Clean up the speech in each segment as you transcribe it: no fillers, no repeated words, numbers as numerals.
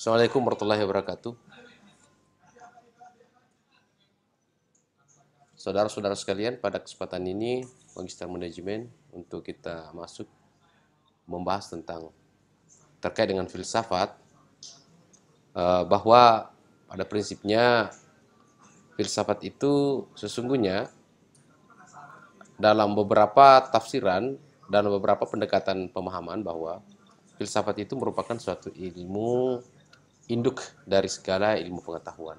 Assalamualaikum warahmatullahi wabarakatuh. Saudara-saudara sekalian, pada kesempatan ini Magister Manajemen untuk kita masuk membahas tentang terkait dengan filsafat, bahwa pada prinsipnya filsafat itu sesungguhnya dalam beberapa tafsiran, dalam beberapa pendekatan pemahaman bahwa filsafat itu merupakan suatu ilmu induk dari segala ilmu pengetahuan.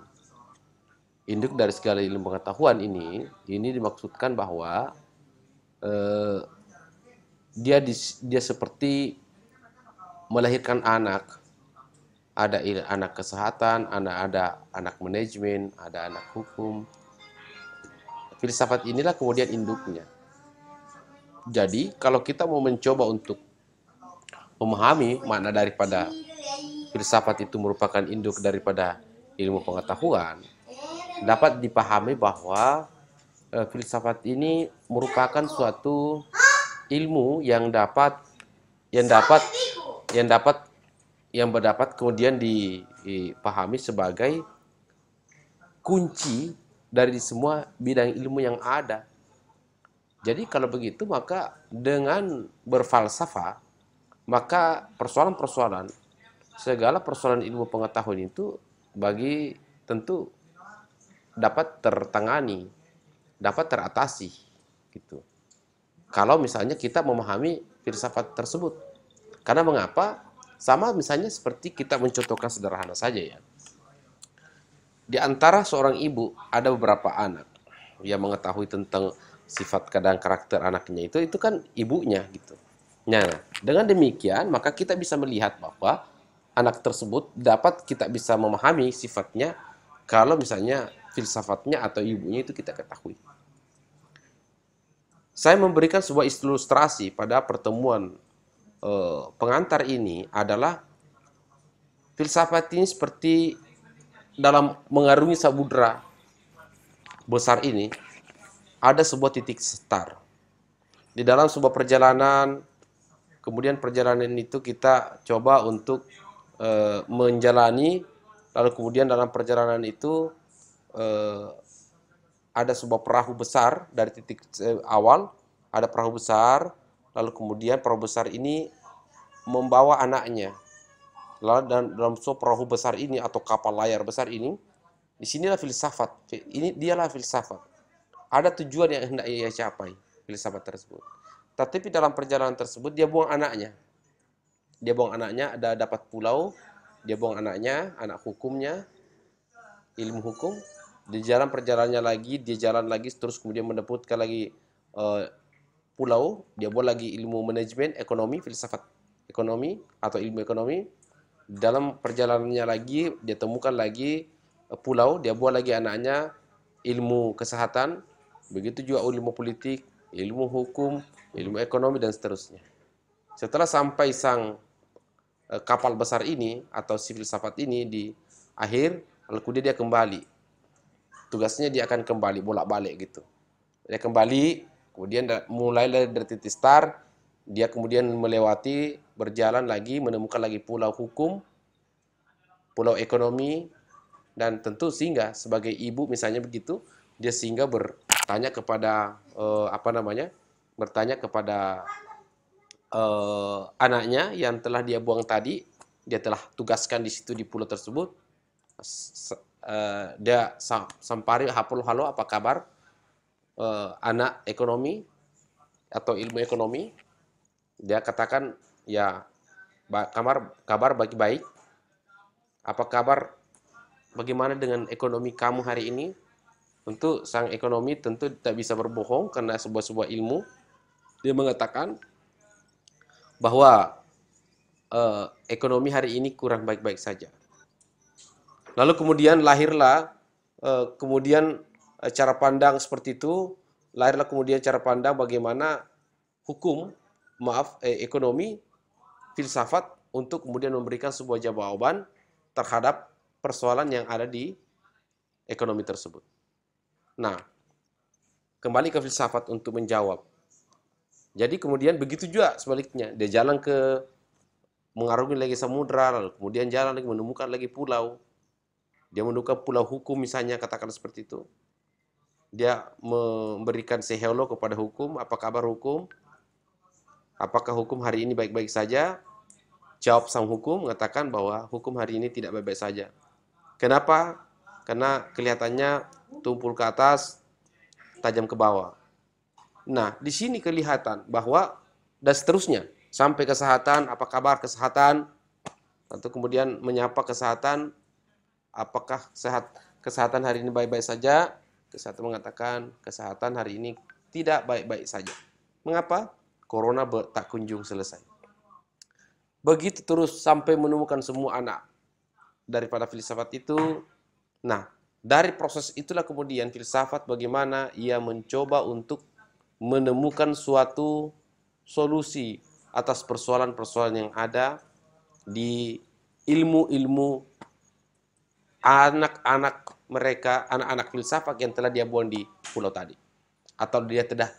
Induk dari segala ilmu pengetahuan ini dimaksudkan bahwa dia seperti melahirkan anak. Ada anak kesehatan, ada anak manajemen, ada anak hukum. Filsafat inilah kemudian induknya. Jadi kalau kita mau mencoba untuk memahami makna daripada filsafat itu merupakan induk daripada ilmu pengetahuan, dapat dipahami bahwa filsafat ini merupakan suatu ilmu yang dapat kemudian dipahami sebagai kunci dari semua bidang ilmu yang ada. Jadi kalau begitu maka dengan berfalsafah, maka segala persoalan ilmu pengetahuan itu bagi tentu dapat tertangani, dapat teratasi gitu. Kalau misalnya kita memahami filsafat tersebut. Karena mengapa? Sama misalnya seperti kita mencontohkan sederhana saja ya. Di antara seorang ibu ada beberapa anak yang mengetahui tentang sifat kadang karakter anaknya itu kan ibunya gitu. Nah, dengan demikian maka kita bisa melihat bahwa anak tersebut dapat kita bisa memahami sifatnya kalau misalnya filsafatnya atau ibunya itu kita ketahui. Saya memberikan sebuah ilustrasi pada pertemuan pengantar ini adalah filsafat ini seperti dalam mengarungi samudera besar ini ada sebuah titik start. Di dalam sebuah perjalanan, kemudian perjalanan itu kita coba untuk menjalani, lalu kemudian dalam perjalanan itu ada sebuah perahu besar dari titik awal, ada perahu besar, lalu kemudian perahu besar ini membawa anaknya. Lalu dalam sebuah perahu besar ini atau kapal layar besar ini, disinilah filsafat. Ini dialah filsafat. Ada tujuan yang hendak ia capai, filsafat tersebut. Tetapi dalam perjalanan tersebut dia buang anaknya. Dia buang anaknya, ada dapat pulau, dia buang anaknya, anak hukumnya, ilmu hukum. Di jalan perjalanannya lagi, dia jalan lagi, terus kemudian mendapatkan lagi pulau, dia buat lagi ilmu manajemen, ekonomi, filsafat ekonomi atau ilmu ekonomi. Dalam perjalanannya lagi, dia temukan lagi pulau, dia buat lagi anaknya ilmu kesehatan, begitu juga ilmu politik, ilmu hukum, ilmu ekonomi, dan seterusnya. Setelah sampai sang kapal besar ini atau si filsafat ini di akhir, lalu kemudian dia kembali. Tugasnya dia akan kembali bolak-balik gitu. Dia kembali, kemudian mulai dari titik start, dia kemudian melewati, berjalan lagi, menemukan lagi pulau hukum, pulau ekonomi, dan tentu singgah sebagai ibu misalnya begitu, dia singgah bertanya kepada bertanya kepada anaknya yang telah dia buang tadi, dia telah tugaskan di situ di pulau tersebut. Dia sampari, halo, apa kabar anak ekonomi atau ilmu ekonomi. Dia katakan ya kabar baik-baik. Apa kabar, bagaimana dengan ekonomi kamu hari ini? Tentu sang ekonomi tentu tidak bisa berbohong karena sebuah ilmu. Dia mengatakan bahwa ekonomi hari ini kurang baik-baik saja. Lalu kemudian lahirlah cara pandang seperti itu, lahirlah kemudian cara pandang bagaimana ekonomi, filsafat untuk kemudian memberikan sebuah jawaban terhadap persoalan yang ada di ekonomi tersebut. Nah, kembali ke filsafat untuk menjawab. Jadi kemudian begitu juga sebaliknya, dia jalan ke mengarungi lagi samudra, lalu kemudian jalan lagi menemukan lagi pulau. Dia menemukan pulau hukum misalnya, katakan seperti itu. Dia memberikan say hello kepada hukum, apa kabar hukum? Apakah hukum hari ini baik-baik saja? Jawab sang hukum mengatakan bahwa hukum hari ini tidak baik-baik saja. Kenapa? Karena kelihatannya tumpul ke atas, tajam ke bawah. Nah, di sini kelihatan bahwa dan seterusnya sampai kesehatan, apa kabar kesehatan? Atau kemudian menyapa kesehatan, apakah kesehatan hari ini baik-baik saja? Kesehatan mengatakan kesehatan hari ini tidak baik-baik saja. Mengapa? Corona tak kunjung selesai. Begitu terus sampai menemukan semua anak daripada filsafat itu. Nah, dari proses itulah kemudian filsafat bagaimana ia mencoba untuk menemukan suatu solusi atas persoalan-persoalan yang ada di ilmu-ilmu anak-anak mereka, anak-anak filsafat yang telah dia buang di pulau tadi. Atau dia telah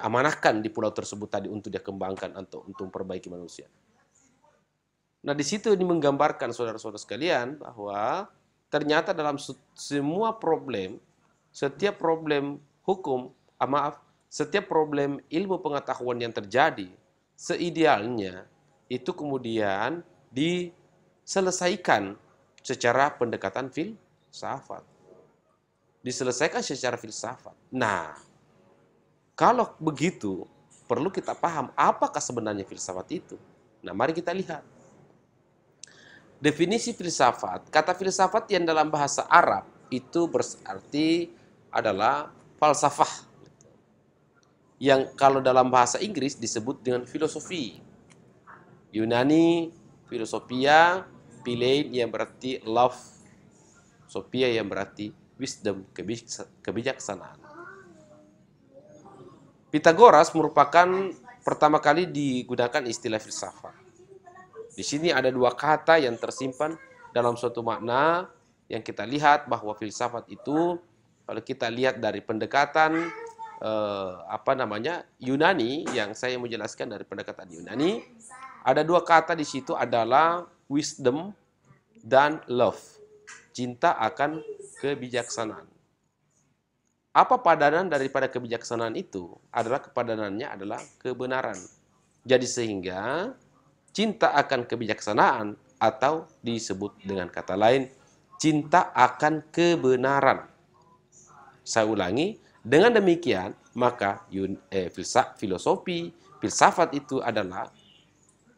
amanahkan di pulau tersebut tadi untuk dia kembangkan untuk memperbaiki manusia. Nah, di situ ini menggambarkan saudara-saudara sekalian bahwa ternyata dalam semua problem, setiap problem hukum, setiap problem ilmu pengetahuan yang terjadi, seidealnya itu kemudian diselesaikan secara pendekatan filsafat. Diselesaikan secara filsafat. Nah, kalau begitu, perlu kita paham apakah sebenarnya filsafat itu. Nah, mari kita lihat. Definisi filsafat, kata filsafat yang dalam bahasa Arab itu berarti adalah falsafah. Yang kalau dalam bahasa Inggris disebut dengan filosofi. Yunani, filosofia, Philein yang berarti love, Sophia yang berarti wisdom, kebijaksanaan. Pythagoras merupakan pertama kali digunakan istilah filsafat. Di sini ada dua kata yang tersimpan dalam suatu makna yang kita lihat bahwa filsafat itu kalau kita lihat dari pendekatan Yunani yang saya menjelaskan dari pendekatan Yunani, ada dua kata di situ adalah wisdom dan love. Cinta akan kebijaksanaan. Apa padanan daripada kebijaksanaan itu? Adalah kepadanannya adalah kebenaran. Jadi sehingga cinta akan kebijaksanaan atau disebut dengan kata lain cinta akan kebenaran. Saya ulangi, dengan demikian maka filsafat itu adalah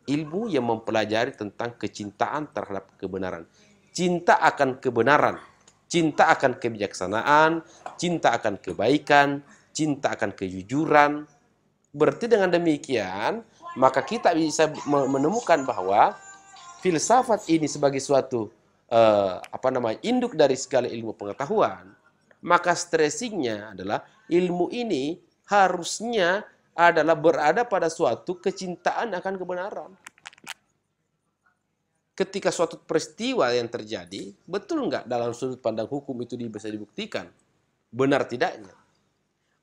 ilmu yang mempelajari tentang kecintaan terhadap kebenaran. Cinta akan kebenaran, cinta akan kebijaksanaan, cinta akan kebaikan, cinta akan kejujuran. Berarti dengan demikian maka kita bisa menemukan bahwa filsafat ini sebagai suatu induk dari segala ilmu pengetahuan, maka stressingnya adalah ilmu ini harusnya adalah berada pada suatu kecintaan akan kebenaran. Ketika suatu peristiwa yang terjadi, betul nggak dalam sudut pandang hukum itu bisa dibuktikan? Benar tidaknya?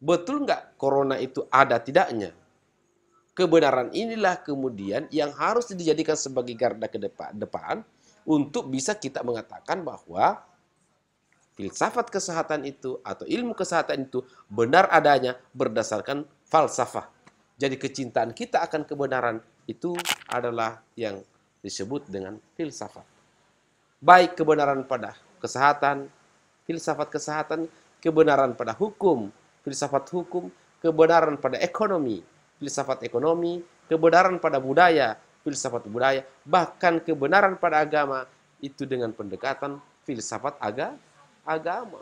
Betul nggak corona itu ada tidaknya? Kebenaran inilah kemudian yang harus dijadikan sebagai garda ke depan untuk bisa kita mengatakan bahwa filsafat kesehatan itu atau ilmu kesehatan itu benar adanya berdasarkan falsafah. Jadi kecintaan kita akan kebenaran itu adalah yang disebut dengan filsafat. Baik kebenaran pada kesehatan, filsafat kesehatan, kebenaran pada hukum, filsafat hukum, kebenaran pada ekonomi, filsafat ekonomi, kebenaran pada budaya, filsafat budaya, bahkan kebenaran pada agama itu dengan pendekatan filsafat agama.